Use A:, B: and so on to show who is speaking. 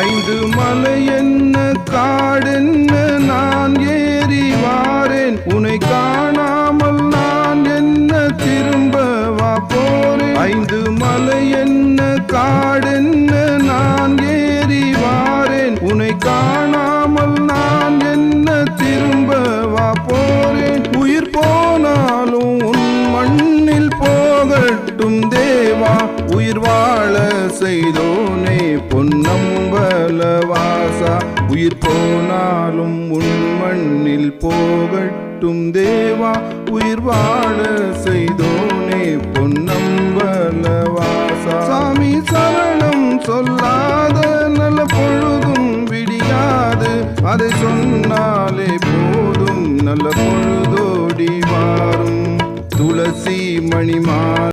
A: ஐந்து மலை என்ன காடென்ன நான் ஏறி வாரேன், உன்னை காணாமல் நான் என்ன திரும்பவா போறேன். ஐந்து மலை என்ன காடென்ன நான் ஏறி வாரேன், உன்னை காணாமல் நான் என்ன திரும்பவா போறேன். உயிர் போனாலும் உன் மண்ணில் போகட்டும் தேவா, உயிர் வாழ செய்தோனே பொன்னம்பலவாசா. உயிர் போனாலும் உன் மண்ணில் போகட்டும் தேவா, உயிர் வாழ செய்தோனே பொன்